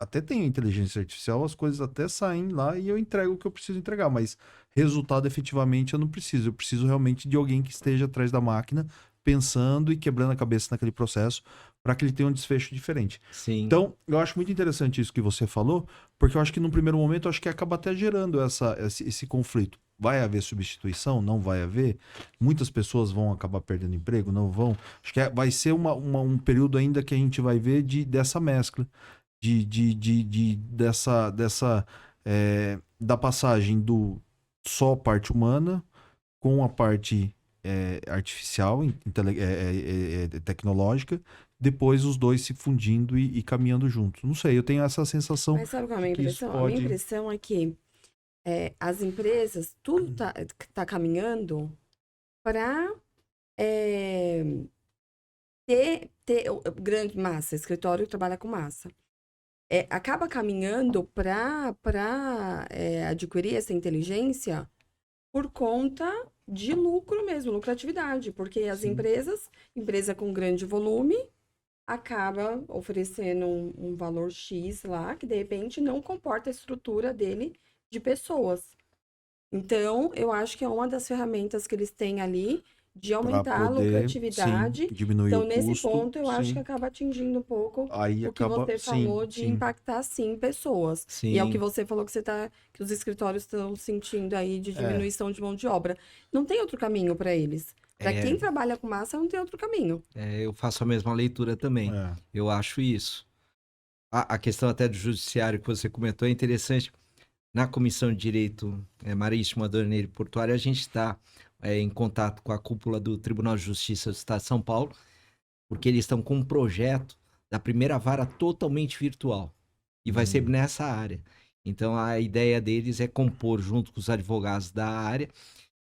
S2: até tem inteligência artificial, as coisas até saem lá e eu entrego o que eu preciso entregar, mas resultado efetivamente eu não preciso. Eu preciso realmente de alguém que esteja atrás da máquina, pensando e quebrando a cabeça naquele processo para que ele tenha um desfecho diferente.
S3: Sim.
S2: Então, eu acho muito interessante isso que você falou, porque eu acho que num primeiro momento, eu acho que acaba até gerando esse conflito. Vai haver substituição? Não vai haver? Muitas pessoas vão acabar perdendo emprego? Não vão? Acho que vai ser um período ainda que a gente vai ver dessa mescla. Da passagem do só parte humana com a parte artificial, tecnológica, depois os dois se fundindo e caminhando juntos. Não sei, eu tenho essa sensação.
S1: Mas sabe qual é a minha
S2: que isso
S1: impressão? A
S2: pode...
S1: minha impressão é que as empresas, tudo tá caminhando para ter grande massa, escritório que trabalha com massa. Acaba caminhando para adquirir essa inteligência por conta de lucro mesmo, lucratividade, porque as empresa com grande volume, acaba oferecendo um valor X lá, que de repente não comporta a estrutura dele de pessoas. Então, eu acho que é uma das ferramentas que eles têm ali de aumentar a lucratividade.
S2: Diminuir
S1: Então,
S2: o
S1: nesse
S2: custo,
S1: ponto, eu acho que acaba atingindo um pouco
S2: aí
S1: o que você falou de impactar, sim, pessoas. E é o que você falou que os escritórios estão sentindo aí de diminuição de mão de obra. Não tem outro caminho para eles. Para quem trabalha com massa, não tem outro caminho.
S3: Eu faço a mesma leitura também. Eu acho isso. A questão até do judiciário que você comentou é interessante. Na Comissão de Direito Marítimo, Aduaneiro e Portuário, a gente está em contato com a cúpula do Tribunal de Justiça do Estado de São Paulo, porque eles estão com um projeto da primeira vara totalmente virtual. E vai ser nessa área. Então, a ideia deles é compor, junto com os advogados da área,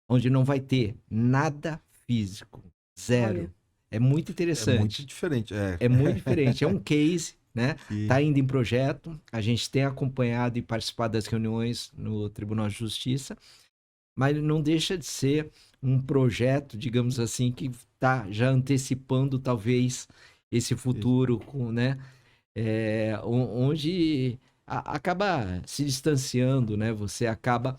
S3: onde não vai ter nada físico, zero.
S1: Olha.
S3: É muito interessante.
S2: É muito diferente.
S3: É muito diferente. É um case, né?
S2: E-
S3: Está ainda em projeto. A gente tem acompanhado e participado das reuniões no Tribunal de Justiça, mas não deixa de ser um projeto, digamos assim, que está já antecipando talvez esse futuro, né? Onde acaba se distanciando, né? Você acaba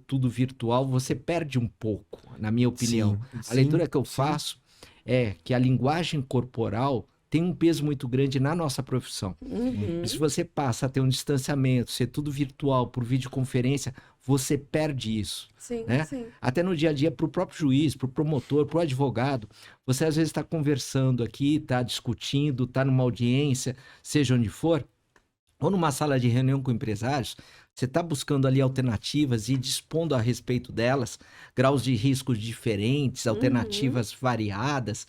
S3: tudo virtual, você perde um pouco, na minha opinião.
S2: Sim,
S3: A
S2: sim,
S3: leitura que eu
S2: sim.
S3: faço é que a linguagem corporal tem um peso muito grande na nossa profissão.
S1: Uhum.
S3: E se você passa a ter um distanciamento, ser tudo virtual, por videoconferência, você perde isso.
S1: Sim,
S3: Né?
S1: sim.
S3: Até no dia a dia, para o próprio juiz, para o promotor, para o advogado, você às vezes está conversando aqui, está discutindo, está numa audiência, seja onde for, ou numa sala de reunião com empresários, você está buscando ali alternativas e dispondo a respeito delas, graus de riscos diferentes, alternativas variadas,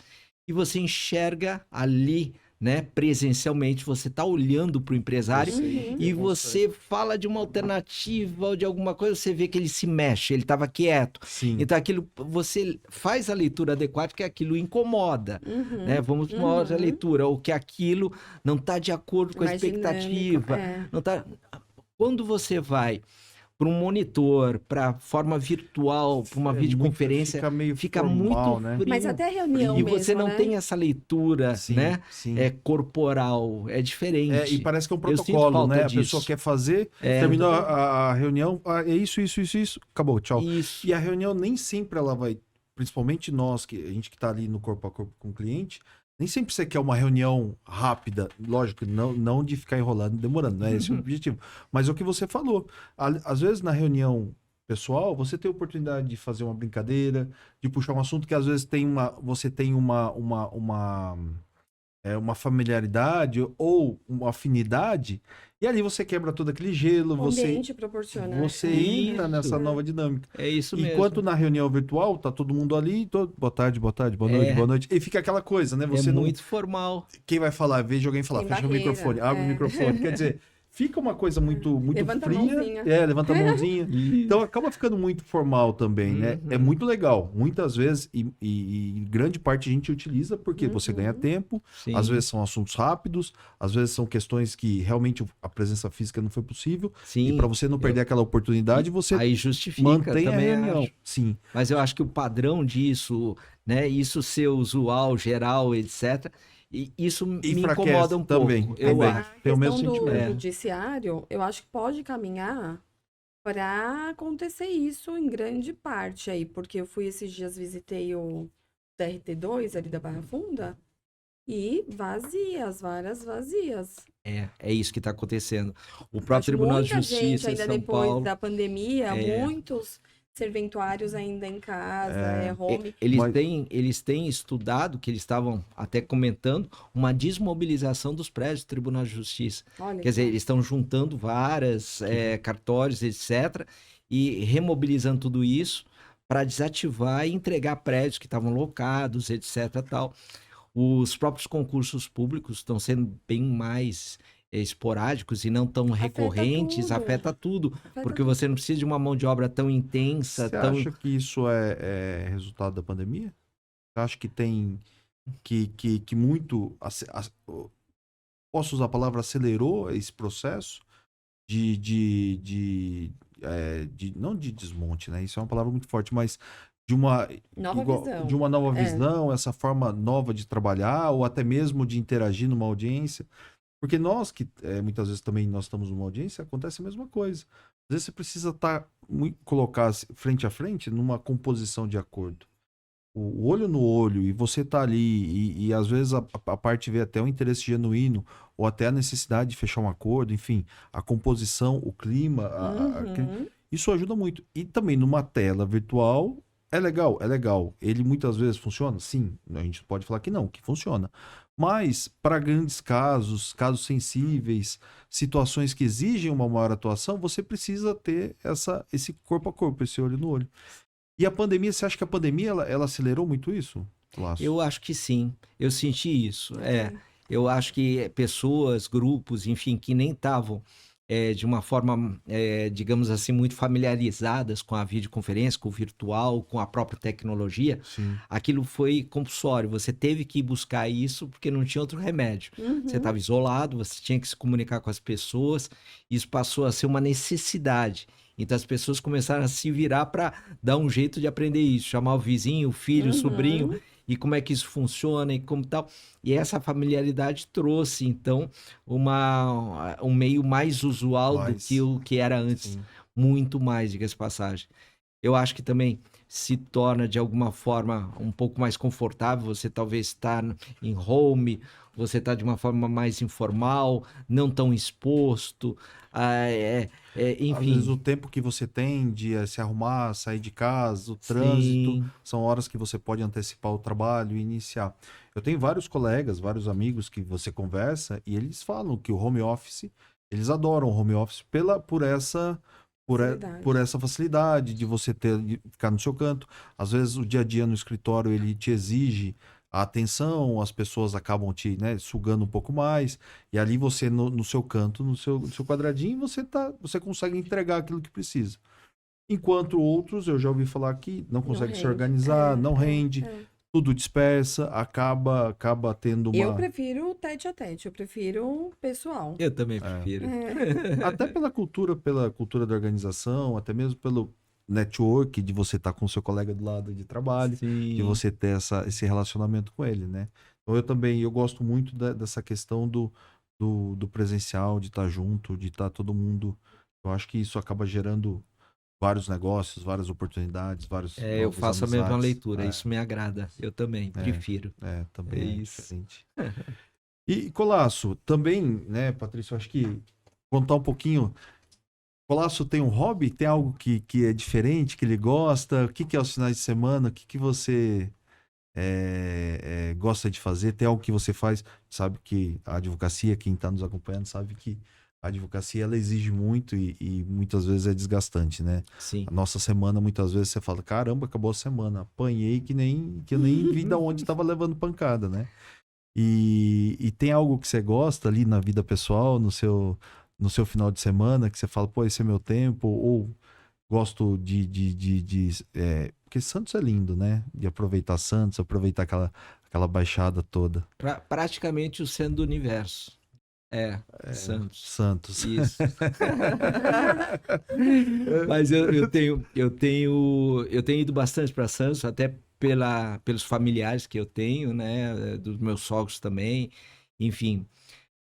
S3: e você enxerga ali, né, presencialmente, você está olhando para o empresário e você fala de uma alternativa ou de alguma coisa, você vê que ele se mexe, ele estava quieto.
S2: Sim.
S3: Então aquilo, você faz a leitura adequada, que aquilo incomoda, né? Vamos para uma outra leitura, ou que aquilo não está de acordo com a
S1: Mais
S3: expectativa.
S1: dinâmico,
S3: Não tá... Quando você vai para um monitor, para forma virtual, para uma videoconferência,
S2: Fica meio
S3: fica
S2: formal,
S3: muito
S2: né?
S3: frio.
S1: Mas até reunião
S3: E
S1: mesmo,
S3: você não
S1: né?
S3: tem essa leitura,
S2: Sim,
S3: né?
S2: sim.
S3: Corporal, é diferente.
S2: E parece que é um
S3: Eu sinto
S2: protocolo,
S3: falta
S2: né? A
S3: disso.
S2: pessoa quer fazer, terminou a reunião, é isso, acabou, tchau.
S3: Isso.
S2: E a reunião nem sempre ela vai, principalmente nós, a gente que tá ali no corpo a corpo com o cliente, nem sempre você quer uma reunião rápida, lógico, não de ficar enrolando, demorando, não é esse o objetivo. Mas é o que você falou. Às vezes na reunião pessoal, você tem a oportunidade de fazer uma brincadeira, de puxar um assunto que às vezes você tem uma familiaridade ou uma afinidade, e ali você quebra todo aquele gelo,
S1: O
S2: você
S1: ambiente proporciona.
S2: entra
S3: Isso.
S2: nessa nova dinâmica.
S3: É isso mesmo.
S2: Enquanto na reunião virtual, tá todo mundo ali, boa tarde, boa noite, boa noite, e fica aquela coisa, né? Você
S3: é
S2: não...
S3: muito formal.
S2: Quem vai falar? Veja alguém falar,
S1: Tem
S2: fecha o
S1: barreira,
S2: microfone, abre o microfone. Quer dizer, fica uma coisa muito
S1: Levanta a
S2: fria.
S1: mãozinha.
S2: Levanta a mãozinha. Então acaba ficando muito formal também, né? É muito legal. Muitas vezes, e grande parte a gente utiliza porque você ganha tempo,
S3: Sim.
S2: às vezes são assuntos rápidos, às vezes são questões que realmente a presença física não foi possível.
S3: Sim.
S2: E para você não perder aquela oportunidade, você
S3: Aí justifica
S2: mantém a
S3: também,
S2: reunião.
S3: acho.
S2: Sim.
S3: Mas eu acho que o padrão disso, né? Isso ser usual, geral, etc. E isso me
S2: Enfraquece
S3: incomoda um
S2: também,
S3: pouco. Eu
S2: também.
S3: acho.
S2: Tem o mesmo
S1: questão do
S2: sentimento.
S1: judiciário, eu acho que pode caminhar para acontecer isso em grande parte aí, porque eu fui esses dias, visitei o TRT2 ali da Barra Funda e vazias, várias vazias.
S3: É isso que está acontecendo. O
S1: Acho
S3: próprio Tribunal de
S1: muita gente
S3: Justiça de
S1: ainda
S3: São
S1: depois
S3: Paulo,
S1: da pandemia, muitos serventuários ainda em casa, home.
S3: eles têm estudado, que eles estavam até comentando, uma desmobilização dos prédios do Tribunal de Justiça.
S1: Olha,
S3: Quer dizer, eles estão juntando varas, cartórios, etc., e remobilizando tudo isso para desativar e entregar prédios que estavam locados, etc. Tal. Os próprios concursos públicos estão sendo bem mais esporádicos e não tão recorrentes, afeta tudo, porque você não precisa de uma mão de obra tão intensa.
S2: Você acha que isso é resultado da pandemia? Você acha que tem que muito, posso usar a palavra, acelerou esse processo não de desmonte, né? Isso é uma palavra muito forte, mas de uma
S1: visão.
S2: de uma nova visão, essa forma nova de trabalhar, ou até mesmo de interagir numa audiência. Porque nós que muitas vezes também nós estamos numa audiência, acontece a mesma coisa. Às vezes você precisa colocar frente a frente numa composição de acordo. O olho no olho, e você tá ali, e às vezes a parte vê até um interesse genuíno, ou até a necessidade de fechar um acordo, enfim, a composição, o clima, isso ajuda muito. E também numa tela virtual, é legal. Ele muitas vezes funciona? Sim, a gente pode falar que não, que funciona. Mas para grandes casos sensíveis, situações que exigem uma maior atuação, você precisa ter esse corpo a corpo, esse olho no olho. E a pandemia, você acha que a pandemia ela acelerou muito isso, Lácio?
S3: Eu acho que sim, eu senti isso.
S1: Ok.
S3: Eu acho que pessoas, grupos, enfim, que nem estavam de uma forma, digamos assim, muito familiarizadas com a videoconferência, com o virtual, com a própria tecnologia,
S2: Sim.
S3: aquilo foi compulsório. Você teve que ir buscar isso porque não tinha outro remédio. Você
S1: Uhum.
S3: estava isolado, você tinha que se comunicar com as pessoas, isso passou a ser uma necessidade. Então as pessoas começaram a se virar para dar um jeito de aprender isso, chamar o vizinho, o filho, o sobrinho,
S1: Uhum.
S3: e como é que isso funciona e como tal. E essa familiaridade trouxe, então, um meio mais usual do que o que era antes.
S2: Sim.
S3: Muito mais, diga-se de passagem. Eu acho que também se torna, de alguma forma, um pouco mais confortável. Você talvez está em home, você está de uma forma mais informal, não tão exposto.
S2: Às vezes o
S3: Enfim,
S2: tempo que você tem de se arrumar, sair de casa, o trânsito,
S3: sim,
S2: são horas que você pode antecipar o trabalho e iniciar. Eu tenho vários colegas, vários amigos que você conversa e eles falam que o home office, eles adoram o home office por
S1: Facilidade.
S2: essa facilidade de você ter de ficar no seu canto. Às vezes o dia a dia no escritório ele te exige a atenção, as pessoas acabam te, né, sugando um pouco mais, e ali você no seu canto, no seu quadradinho, você consegue entregar aquilo que precisa. Enquanto outros, eu já ouvi falar que não
S1: Não
S2: consegue se
S1: rende.
S2: organizar, não rende,
S1: É.
S2: tudo dispersa, acaba tendo
S1: Eu
S2: uma.
S1: prefiro tete a tete, eu prefiro pessoal.
S3: eu também
S2: É,
S3: prefiro.
S1: É.
S2: até pela cultura da organização, até mesmo pelo network de você estar com o seu colega do lado de trabalho, de
S3: Sim.
S2: você ter esse relacionamento com ele, né? Então eu gosto muito dessa questão do presencial, de estar junto, de estar todo mundo. Eu acho que isso acaba gerando vários negócios, várias oportunidades, várias
S3: Eu
S2: novas
S3: faço a mesma
S2: amizades.
S3: leitura, isso me agrada. Eu também prefiro. É
S2: Também é
S3: isso.
S2: diferente. E, Colasso, também, né, Patrício, eu acho que contar um pouquinho. Colasso tem um hobby? Tem algo que é diferente, que ele gosta? O que é os finais de semana? O que você gosta de fazer? Tem algo que você faz? Sabe que a advocacia, quem está nos acompanhando, sabe que a advocacia ela exige muito e muitas vezes é desgastante, né?
S3: Sim.
S2: A nossa semana, muitas vezes você fala, caramba, acabou a semana, apanhei que eu nem vi de onde estava levando pancada, né? E tem algo que você gosta ali na vida pessoal, no seu final de semana, que você fala, pô, esse é meu tempo, ou gosto porque Santos é lindo, né? De aproveitar Santos, aproveitar aquela baixada toda.
S3: Praticamente o centro do universo. Santos.
S2: Santos.
S3: Isso. Mas eu tenho ido bastante para Santos, até pelos familiares que eu tenho, né? Dos meus sogros também, enfim.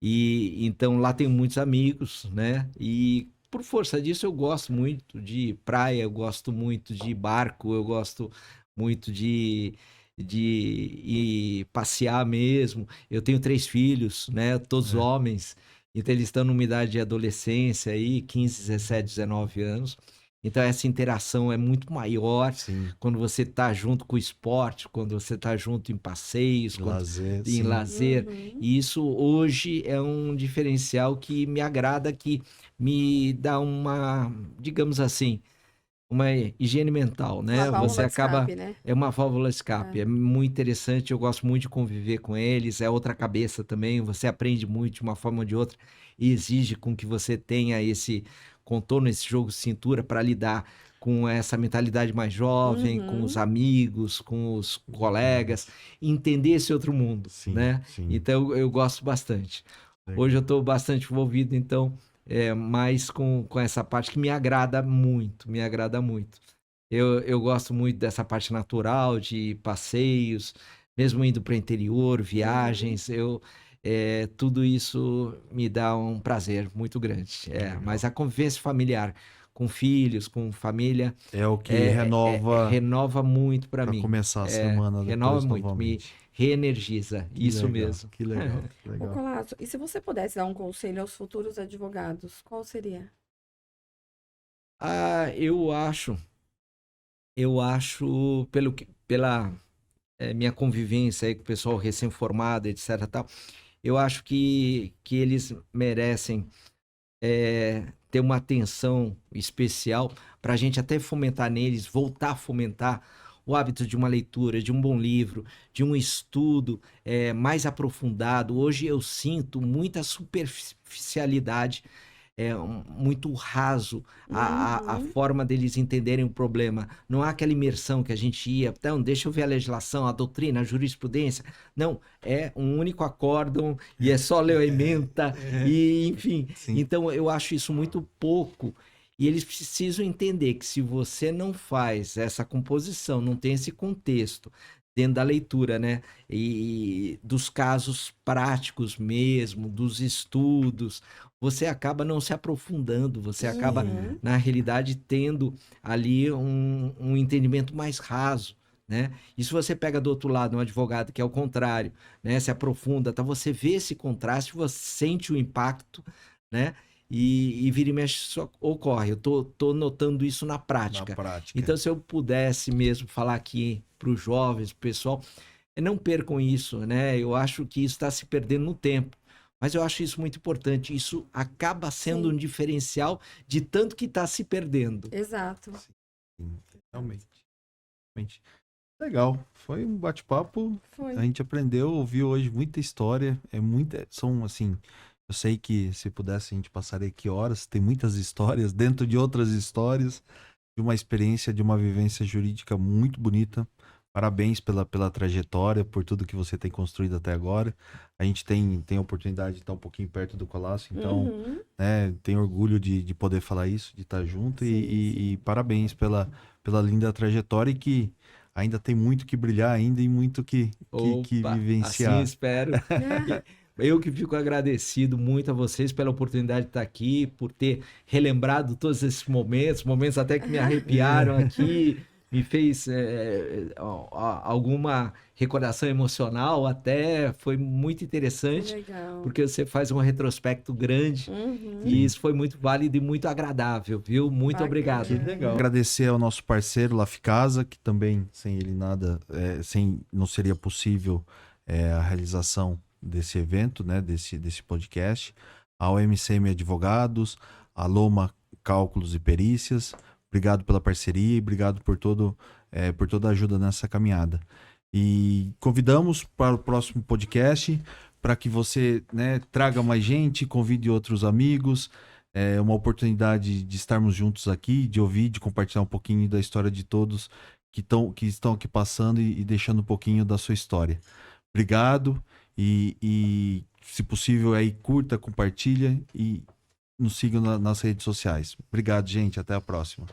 S3: E então lá tenho muitos amigos, né? E por força disso eu gosto muito de praia, eu gosto muito de barco, eu gosto muito de ir passear mesmo. Eu tenho 3 filhos, né? Todos
S2: É,
S3: homens, então eles estão numa idade de adolescência aí, 15, 17, 19 anos. Então essa interação é muito maior
S2: sim.
S3: quando você está junto com o esporte, quando você está junto em passeios,
S2: Lazer,
S3: em
S2: sim.
S3: lazer.
S1: Uhum.
S3: E isso hoje é um diferencial que me agrada, que me dá uma, digamos assim, uma higiene mental,
S1: Uma
S3: né? Você
S1: válvula de
S3: acaba.
S1: escape, né?
S3: É uma válvula de escape,
S1: É.
S3: é muito interessante, eu gosto muito de conviver com eles, é outra cabeça também, você aprende muito de uma forma ou de outra e exige com que você tenha esse contorno, esse jogo de cintura para lidar com essa mentalidade mais jovem, com os
S1: Uhum.
S3: amigos, com os colegas, entender esse outro mundo,
S2: Sim,
S3: né?
S2: sim.
S3: Então eu gosto bastante. Hoje eu
S2: Legal.
S3: estou bastante envolvido, então, mais com essa parte que me agrada muito, me agrada muito. Eu gosto muito dessa parte natural, de passeios, mesmo indo para o interior,
S1: Uhum.
S3: viagens, tudo isso me dá um prazer muito grande.
S2: Legal.
S3: Mas a convivência familiar com filhos, com família,
S2: É o que renova
S3: renova muito para
S2: para
S3: mim.
S2: começar a semana
S3: Renova
S2: depois
S3: muito, me
S2: novamente.
S3: reenergiza,
S2: Que
S3: isso
S2: legal,
S3: mesmo.
S2: que legal, que
S1: Ô,
S2: legal.
S1: Colasso, e se você pudesse dar um conselho aos futuros advogados, qual seria?
S3: Eu acho, pela minha convivência aí com o pessoal recém-formado, etc. Tal, eu acho que eles merecem ter uma atenção especial para a gente até fomentar neles, voltar a fomentar o hábito de uma leitura, de um bom livro, de um estudo mais aprofundado. Hoje eu sinto muita superficialidade, muito raso a forma deles entenderem o problema. Não há aquela imersão que a gente ia, então deixa eu ver a legislação, a doutrina, a jurisprudência. Não, é um único acórdão e é só lei ou ementa, e enfim.
S2: Sim.
S3: Então eu acho isso muito pouco. E eles precisam entender que se você não faz essa composição, não tem esse contexto dentro da leitura, né? E dos casos práticos mesmo, dos estudos, você acaba não se aprofundando, você acaba, na realidade, tendo ali um entendimento mais raso, né? E se você pega do outro lado um advogado que é o contrário, né? Se aprofunda, tá? Você vê esse contraste, você sente o impacto, né? E vira e mexe só ocorre. Eu tô notando isso na prática.
S2: Na prática.
S3: Então, se eu pudesse mesmo falar aqui para os jovens, pro pessoal, não percam isso, né? Eu acho que isso está se perdendo no tempo. Mas eu acho isso muito importante. Isso acaba sendo um diferencial de tanto que está se perdendo.
S1: Exato.
S2: Sim, realmente. Legal. Foi um bate-papo.
S1: Foi.
S2: A gente aprendeu, ouviu hoje muita história. São assim. Eu sei que se pudesse a gente passaria aqui horas. Tem muitas histórias dentro de outras histórias. De uma experiência, de uma vivência jurídica muito bonita. Parabéns pela trajetória, por tudo que você tem construído até agora. A gente tem a oportunidade de estar um pouquinho perto do Colácio, então, né, tem orgulho de poder falar isso, de estar junto. E parabéns pela linda trajetória e que ainda tem muito que brilhar ainda e muito que vivenciar.
S3: Assim espero. Eu que fico agradecido muito a vocês pela oportunidade de estar aqui, por ter relembrado todos esses momentos até que me arrepiaram aqui, me fez alguma recordação emocional, até foi muito interessante,
S1: Legal.
S3: porque você faz um retrospecto grande e isso foi muito válido e muito agradável, viu? Muito
S1: Bacana.
S3: obrigado.
S2: Que legal. Agradecer ao nosso parceiro Laficasa, que também, sem ele nada, não seria possível a realização desse evento, né, desse podcast, ao MCM Advogados, a Loma Cálculos e Perícias. Obrigado pela parceria e obrigado por toda a ajuda nessa caminhada. E convidamos para o próximo podcast para que você, né, traga mais gente, convide outros amigos. É uma oportunidade de estarmos juntos aqui, de ouvir, de compartilhar um pouquinho da história de todos que estão aqui passando e deixando um pouquinho da sua história. Obrigado. E se possível, aí curta, compartilha e nos sigam nas redes sociais. Obrigado, gente. Até a próxima.